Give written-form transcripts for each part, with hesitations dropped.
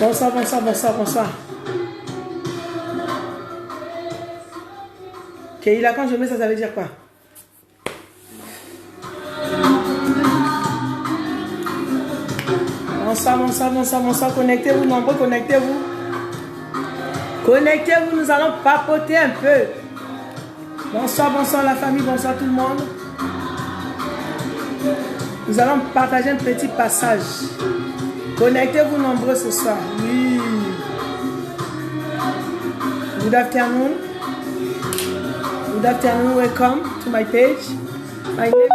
Bonsoir, bonsoir, bonsoir, bonsoir. Keila, quand je mets ça, ça veut dire quoi? Bonsoir, bonsoir, bonsoir, bonsoir. Connectez-vous, nombreux, connectez-vous. Connectez-vous, nous allons papoter un peu. Bonsoir, bonsoir la famille, bonsoir tout le monde. Nous allons partager un petit passage. Connectez-vous nombreux ce soir. Oui. Good afternoon. Good afternoon, welcome to my page. My name is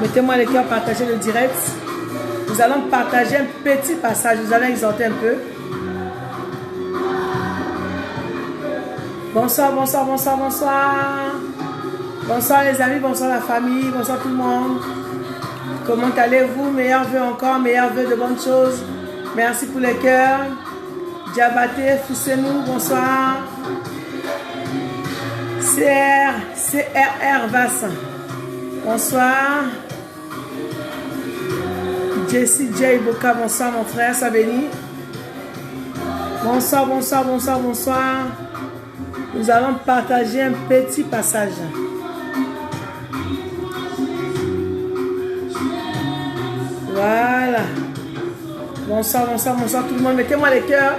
Mettez-moi les cœurs, partagez le direct. Nous allons partager un petit passage. Nous allons exhorter un peu. Bonsoir, bonsoir, bonsoir, bonsoir. Bonsoir les amis, bonsoir la famille, bonsoir tout le monde. Comment allez-vous? Meilleurs vœux encore, meilleurs vœux de bonnes choses. Merci pour les cœurs. Diabaté, Foussez-nous, bonsoir. CRR Vassin. Bonsoir. Jessie J. Boka, bonsoir mon frère, ça bénit. Bonsoir, bonsoir, bonsoir, bonsoir. Nous allons partager un petit passage. Voilà. Bonsoir, bonsoir, bonsoir tout le monde. Mettez-moi les cœurs.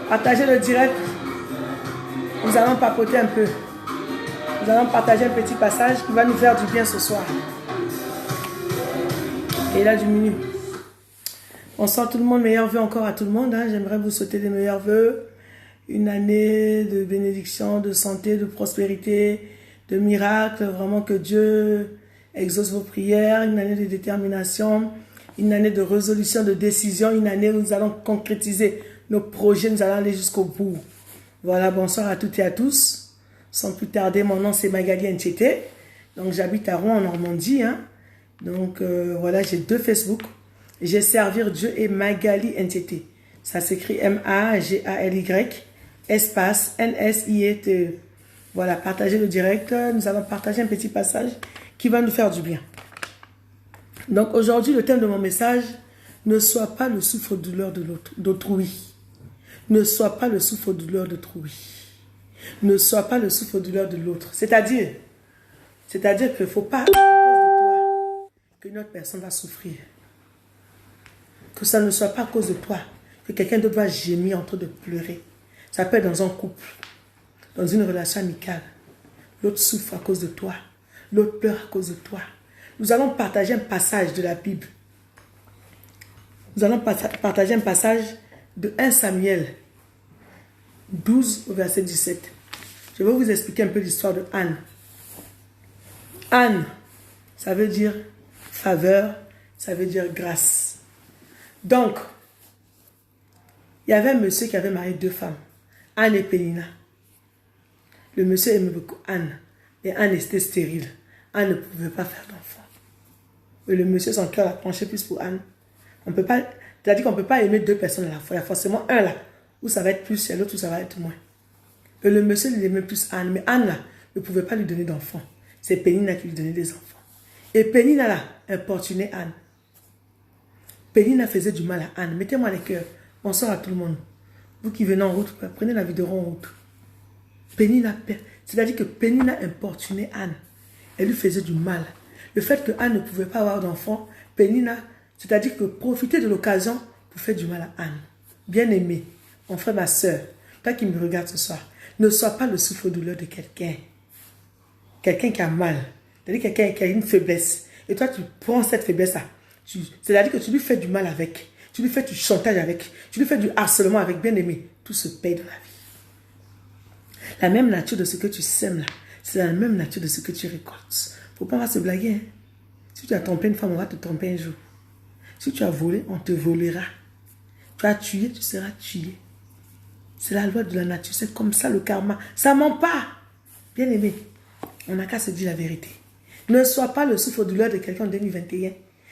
Partagez le direct. Nous allons papoter un peu. Nous allons partager un petit passage qui va nous faire du bien ce soir. Et là, du minute. Bonsoir tout le monde. Meilleurs vœux encore à tout le monde. Hein. J'aimerais vous souhaiter les meilleurs vœux. Une année de bénédiction, de santé, de prospérité, de miracles. Vraiment que Dieu exauce vos prières. Une année de détermination. Une année de résolution, de décision. Une année où nous allons concrétiser nos projets. Nous allons aller jusqu'au bout. Voilà, bonsoir à toutes et à tous. Sans plus tarder, mon nom c'est Magali Nchete. Donc j'habite à Rouen en Normandie. Hein. Donc voilà, j'ai 2 Facebook. J'ai Servir Dieu et Magali Nchete. Ça s'écrit M-A-G-A-L-Y espace N-S-I-E-T-E. Voilà, partagez le direct. Nous allons partager un petit passage qui va nous faire du bien. Donc aujourd'hui, le thème de mon message, ne sois pas le souffre-douleur d'autrui. Ne sois pas le souffre-douleur d'autrui. Ne sois pas le souffre-douleur de l'autre. C'est-à-dire qu'il ne faut pas, à cause de toi, qu'une autre personne va souffrir. Que ça ne soit pas à cause de toi, que quelqu'un d'autre va gémir en train de pleurer. Ça peut être dans un couple, dans une relation amicale. L'autre souffre à cause de toi. L'autre pleure à cause de toi. Nous allons partager un passage de la Bible. Nous allons partager un passage de 1 Samuel 12 au verset 17. Je vais vous expliquer un peu l'histoire de Anne. Anne, ça veut dire faveur, ça veut dire grâce. Donc, il y avait un monsieur qui avait marié 2 femmes, Anne et Pénina. Le monsieur aimait beaucoup Anne, et Anne était stérile. Anne ne pouvait pas faire d'enfant. Et le monsieur, son cœur a penché plus pour Anne. On peut pas, c'est-à-dire qu'on ne peut pas aimer 2 personnes à la fois. Il y a forcément un là, où ça va être plus, et l'autre où ça va être moins. Et le monsieur, il aimait plus Anne. Mais Anne là, ne pouvait pas lui donner d'enfants. C'est Pénina qui lui donnait des enfants. Et Pénina là, importunait Anne. Pénina faisait du mal à Anne. Mettez-moi les cœurs. Bonsoir à tout le monde. Vous qui venez en route, prenez la vidéo en route. Pénina, c'est-à-dire que Pénina importunait Anne. Elle lui faisait du mal. Le fait que Anne ne pouvait pas avoir d'enfant, Pénina, c'est-à-dire que profiter de l'occasion pour faire du mal à Anne. Bien-aimé, mon frère, ma soeur, toi qui me regardes ce soir, ne sois pas le souffre-douleur de quelqu'un. Quelqu'un qui a mal. C'est-à-dire quelqu'un qui a une faiblesse. Et toi, tu prends cette faiblesse-là. C'est-à-dire que tu lui fais du mal avec. Tu lui fais du chantage avec. Tu lui fais du harcèlement avec. Bien-aimé, tout se paye dans la vie. La même nature de ce que tu sèmes là, c'est la même nature de ce que tu récoltes. Faut pas se blaguer. Hein? Si tu as trompé une femme, on va te tromper un jour. Si tu as volé, on te volera. Tu as tué, tu seras tué. C'est la loi de la nature. C'est comme ça le karma. Ça ment pas. Bien aimé, on n'a qu'à se dire la vérité. Ne sois pas le souffre-douleur de quelqu'un en 2021.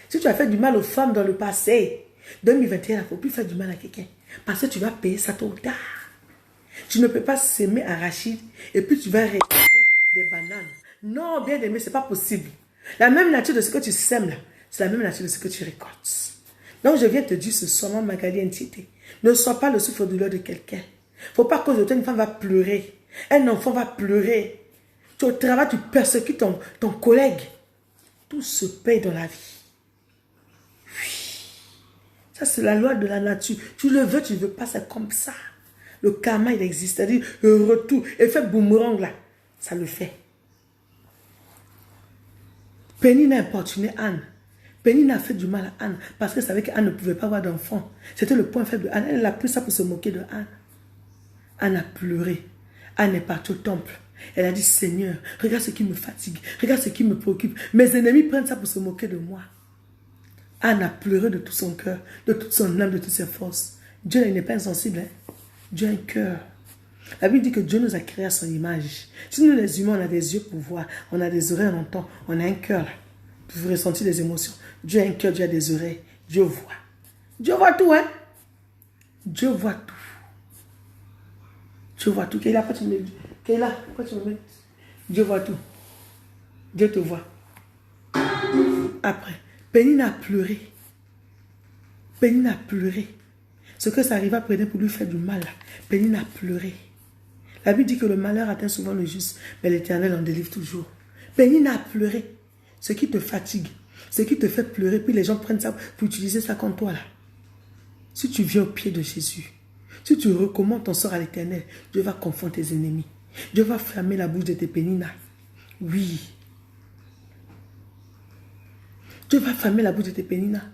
Si tu as fait du mal aux femmes dans le passé, 2021, il ne faut plus faire du mal à quelqu'un. Parce que tu vas payer ça tôt ou tard. Tu ne peux pas s'aimer arachide et puis tu vas récolter des bananes. Non, bien aimé, ce n'est pas possible. La même nature de ce que tu sèmes là, c'est la même nature de ce que tu récoltes. Donc je viens te dire ce soir, ma Magali Ntité, ne sois pas le souffre-douleur de quelqu'un. Il ne faut pas qu'au jour une femme va pleurer. Un enfant va pleurer. Tu au travail, tu persécutes ton collègue. Tout se paye dans la vie. Oui. Ça, c'est la loi de la nature. Tu le veux, tu ne veux pas, c'est comme ça. Le karma, il existe. C'est-à-dire, le retour, l'effet boomerang, là, ça le fait. Pénina a importuné Anne. Pénina a fait du mal à Anne parce qu'elle savait qu'Anne ne pouvait pas avoir d'enfant. C'était le point faible de Anne. Elle a pris ça pour se moquer de Anne. Anne a pleuré. Anne est partie au temple. Elle a dit, Seigneur, regarde ce qui me fatigue. Regarde ce qui me préoccupe. Mes ennemis prennent ça pour se moquer de moi. Anne a pleuré de tout son cœur, de toute son âme, de toutes ses forces. Dieu n'est pas insensible. Hein? Dieu a un cœur. La Bible dit que Dieu nous a créés à son image. Si nous les humains, on a des yeux pour voir, on a des oreilles, on entend, on a un cœur. Vous ressentez des émotions. Dieu a un cœur, Dieu a des oreilles. Dieu voit. Dieu voit tout, hein? Dieu voit tout. Dieu voit tout. Kéla, pourquoi tu me mets? Dieu voit tout. Dieu te voit. Après, Pénina a pleuré. Pénina a pleuré. Ce que ça arriva prenait pour lui faire du mal. Pénina a pleuré. La Bible dit que le malheur atteint souvent le juste, mais l'Éternel en délivre toujours. Pénina a pleuré. Ce qui te fatigue, ce qui te fait pleurer, puis les gens prennent ça pour utiliser ça contre toi là. Si tu viens au pied de Jésus, si tu recommandes ton sort à l'Éternel, Dieu va confondre tes ennemis. Dieu va fermer la bouche de tes Péninas. Oui. Dieu va fermer la bouche de tes Péninas.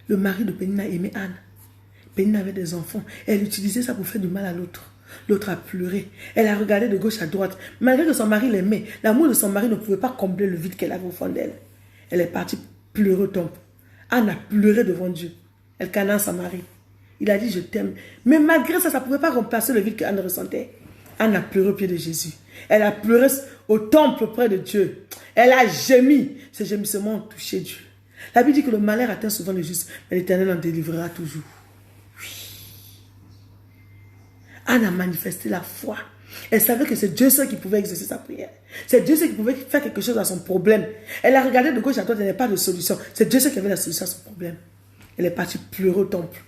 Le mari de Pénina aimait Anne. Pénina avait des enfants. Elle utilisait ça pour faire du mal à l'autre. L'autre a pleuré. Elle a regardé de gauche à droite. Malgré que son mari l'aimait, l'amour de son mari ne pouvait pas combler le vide qu'elle avait au fond d'elle. Elle est partie pleurer au temple. Anne a pleuré devant Dieu. Elle canard son mari. Il a dit, je t'aime. Mais malgré ça, ça ne pouvait pas remplacer le vide qu'Anne ressentait. Anne a pleuré au pied de Jésus. Elle a pleuré au temple près de Dieu. Elle a gémi. Ces gémissements ont touché Dieu. La Bible dit que le malheur atteint souvent le juste, mais l'Éternel en délivrera toujours. Anne a manifesté la foi. Elle savait que c'est Dieu seul qui pouvait exaucer sa prière. C'est Dieu seul qui pouvait faire quelque chose à son problème. Elle a regardé de gauche à droite, elle n'avait pas de solution. C'est Dieu seul qui avait la solution à son problème. Elle est partie pleurer au temple,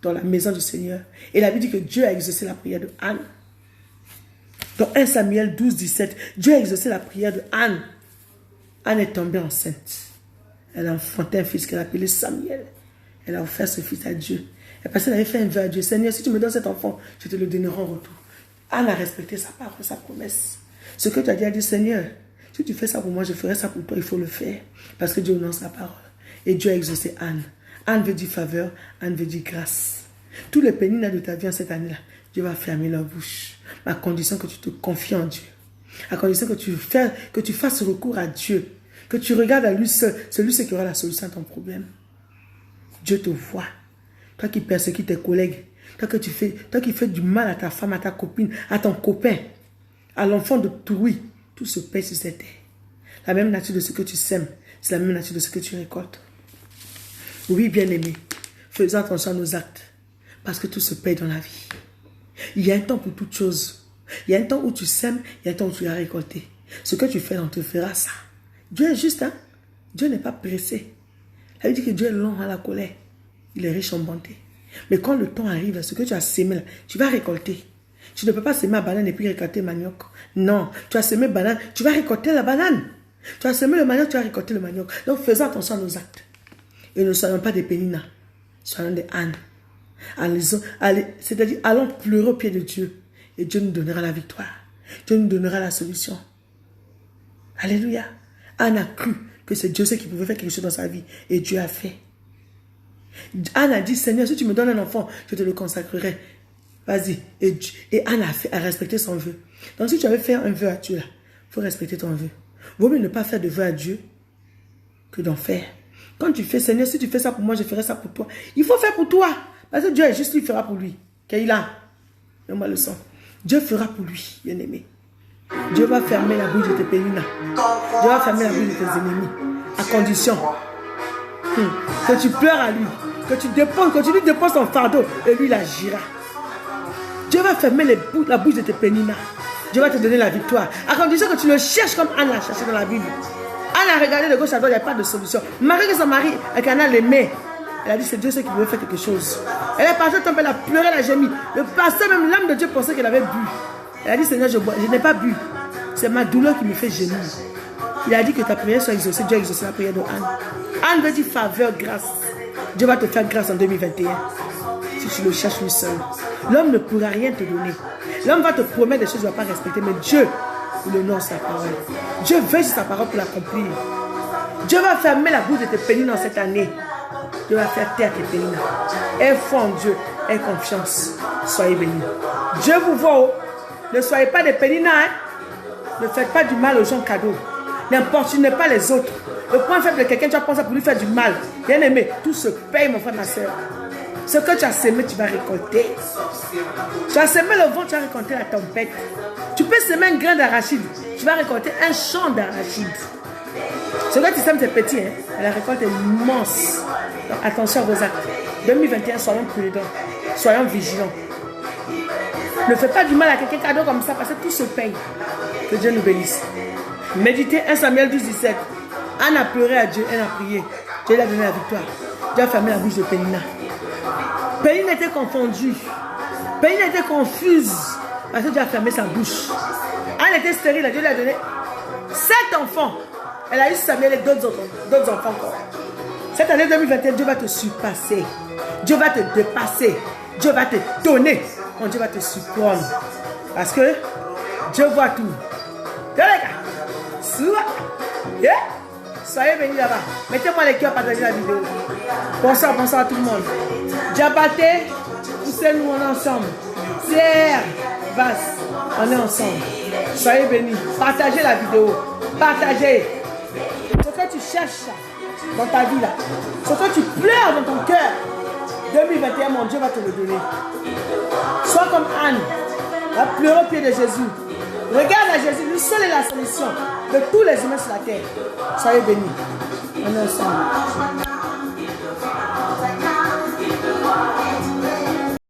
dans la maison du Seigneur. Et la Bible dit que Dieu a exaucé la prière de Anne. Dans 1 Samuel 12, 17, Dieu a exaucé la prière de Anne. Anne est tombée enceinte. Elle a enfanté un fils qu'elle a appelé Samuel. Elle a offert ce fils à Dieu. Et parce qu'elle avait fait un vœu à Dieu. Seigneur, si tu me donnes cet enfant, je te le donnerai en retour. Anne a respecté sa parole, sa promesse. Ce que tu as dit à Dieu, Seigneur, si tu fais ça pour moi, je ferai ça pour toi, il faut le faire. Parce que Dieu honore sa parole. Et Dieu a exaucé Anne. Anne veut dire faveur, Anne veut dire grâce. Tous les péninas de ta vie en cette année-là, Dieu va fermer leur bouche. À condition que tu te confies en Dieu. À condition que tu fasses recours à Dieu. Que tu regardes à lui seul, celui qui aura la solution à ton problème. Dieu te voit. Toi qui persécutes tes collègues, toi qui fais du mal à ta femme, à ta copine, à ton copain, à l'enfant de tout, tout se paie sur cette terre. La même nature de ce que tu sèmes, c'est la même nature de ce que tu récoltes. Oui, bien-aimé, faisons attention à nos actes, parce que tout se paie dans la vie. Il y a un temps pour toute chose. Il y a un temps où tu sèmes, il y a un temps où tu as récolté. Ce que tu fais, on te fera ça. Dieu est juste, hein? Dieu n'est pas pressé. Elle dit que Dieu est lent à la colère. Il est riche en bonté. Mais quand le temps arrive, ce que tu as sémé, là, tu vas récolter. Tu ne peux pas sémer la banane et puis récolter le manioc. Non, tu as sémé banane, tu vas récolter la banane. Tu as semé le manioc, tu vas récolter le manioc. Donc faisons attention à nos actes. Et ne soyons pas des Péninas. Soyons des Anne. C'est-à-dire, allons pleurer au pied de Dieu. Et Dieu nous donnera la victoire. Dieu nous donnera la solution. Alléluia. Anne a cru que c'est Dieu seul qui pouvait faire quelque chose dans sa vie. Et Dieu a fait. Anne a dit, Seigneur, si tu me donnes un enfant, je te le consacrerai. Vas-y. Et Anne a respecté son vœu. Donc si tu avais fait un vœu à Dieu, il faut respecter ton vœu. Vaut mieux ne pas faire de vœu à Dieu que d'en faire. Quand tu fais, Seigneur, si tu fais ça pour moi, je ferai ça pour toi. Il faut faire pour toi. Parce que Dieu est juste, il fera pour lui. Kaïla, donne-moi le sang. Dieu fera pour lui, bien-aimé. Dieu va fermer la bouche de tes péninas. Dieu va fermer la bouche de tes ennemis. À condition que tu pleures à lui. Que tu lui déposes ton fardeau. Et lui, il agira. Dieu va fermer la bouche de tes péninas. Dieu va te donner la victoire. À condition que tu le cherches comme Anne l'a cherché dans la Bible. Anne a regardé de gauche à droite, il n'y a pas de solution. Malgré que son mari, Elkanah l'aimait. Elle a dit, c'est Dieu qui veut faire quelque chose. Elle est partie, elle a pleuré, elle a gémi. Le pasteur, même l'âme de Dieu, pensait qu'elle avait bu. Elle a dit, Seigneur, je n'ai pas bu. C'est ma douleur qui me fait gémir. Il a dit que ta prière soit exaucée. Dieu a exaucé la prière de Anne. Anne veut dire faveur, grâce. Dieu va te faire grâce en 2021. Si tu le cherches lui seul. L'homme ne pourra rien te donner. L'homme va te promettre des choses qu'il ne va pas respecter. Mais Dieu, il honore sa parole. Dieu veut sur sa parole pour l'accomplir. Dieu va fermer la bouche de tes pénines dans cette année. Dieu va faire taire tes pénines. Aie foi en Dieu. Aie confiance. Soyez bénis. Dieu vous voit. Ne soyez pas des pénines. Hein? Ne faites pas du mal aux gens cadeaux. N'importunez pas les autres. Le point faible de quelqu'un, tu vas penser pour lui faire du mal. Bien aimé, tout se paye, mon frère, ma soeur. Ce que tu as semé, tu vas récolter. Tu as semé le vent, tu vas récolter la tempête. Tu peux semer un grain d'arachide, tu vas récolter un champ d'arachide. Ce que tu sèmes, c'est petit, hein? La récolte est immense. Donc attention à vos actes. 2021, soyons prudents. Soyons vigilants. Ne fais pas du mal à quelqu'un cadeau comme ça parce que tout se paye. Que Dieu nous bénisse. Méditez 1 Samuel 12, 17. Anne a pleuré à Dieu, elle a prié. Dieu lui a donné la victoire. Dieu a fermé la bouche de Pénina. Pénina était confondue. Pénina était confuse. Parce que Dieu a fermé sa bouche. Anne était stérile, Dieu lui a donné 7 enfants. Elle a eu Samuel et d'autres enfants encore. Cette année 2021, Dieu va te surpasser. Dieu va te dépasser. Dieu va te donner. Dieu va te surprendre. Parce que Dieu voit tout. Les gars, yeah. Soyez bénis là-bas. Mettez-moi les cœurs, partagez la vidéo. Bonsoir, bonsoir à tout le monde. Diabaté, poussez-nous, on est ensemble. Serre, Vas, on est ensemble. Soyez bénis. Partagez la vidéo. Partagez. Ce que tu cherches dans ta vie là, ce que tu pleures dans ton cœur, 2021, mon Dieu va te le donner. Sois comme Anne, va pleurer au pied de Jésus. Regarde à Jésus, lui seul est la solution de tous les humains sur la terre. Soyez bénis. On est ensemble.